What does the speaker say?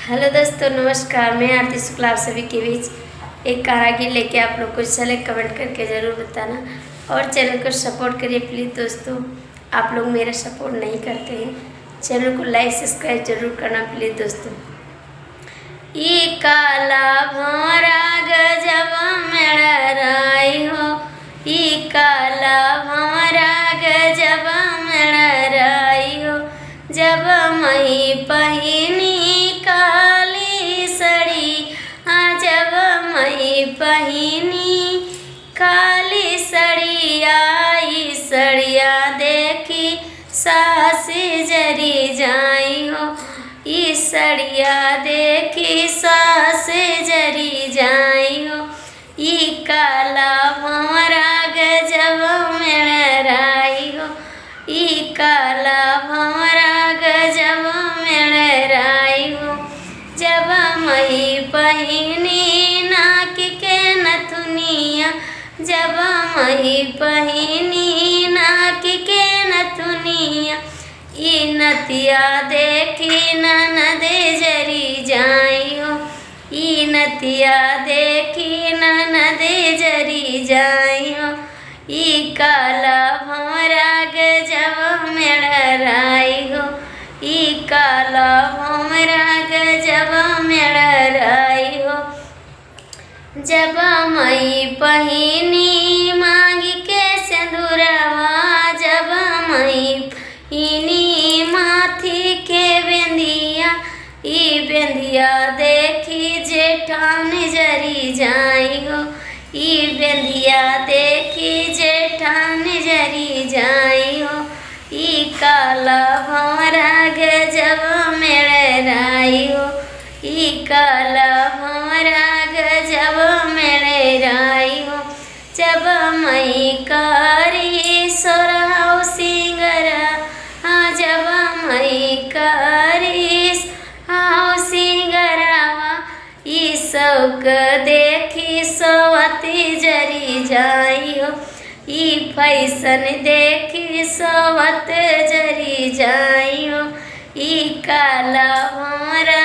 Hello दोस्तों, नमस्कार। मैं आरती शुक्ला आप सभी के बीच एक कारागिर लेके आप लोग को चले कमेंट करके ज़रूर बताना और चैनल को सपोर्ट करिए प्लीज़। दोस्तों, आप लोग मेरा सपोर्ट नहीं करते हैं, चैनल को लाइक सब्सक्राइब जरूर करना प्लीज़। दोस्तों, ई काला भंवरा गजब मेड़राई हो, ई काला भंवरा गजब मेड़राई हो। जब मई पहिनी काली सड़ी, हाँ जब मई पहिनी काली सड़ी आई, सड़िया देखी सास जरी जाई हो, ई सड़िया देखी सास जरी जाई हो। ई काला भंवरा गजब मेड़राई हो, ई काला भंवरा गजब मेड़राई हो। जब मई पहिनी नाक के नथुनिया, जब मई पहिनी नाक के नथुनिया, ई नतिया देखी ननद जरी जाई हो, ई नतिया देखी ननद जरी जाई हो। ई काला भंवरा गजब मेड़राई हो, ई काला भंवरा गजब मेड़राई हो। जब मई पहिनी मांग के सिंदूरवा, जब मई पहिनी माथी के बेंदिया, ई बेंदिया देखी जेठान जरी जाई हो, ई बेंदिया देखी जेठान जरी जाई हो। ई काला भंवरा गजब मेड़राई हो, ई काला भंवरा गजब मेड़राई हो। जब मई कारी सोरहाउ सिंगरा, हाँ जब मई कारी हाउ सिंगरावा, ई शौक देखी सवती जरी जाई हो, ई फैशन देखी सवत जरी जाई हो। ई काला भंवरा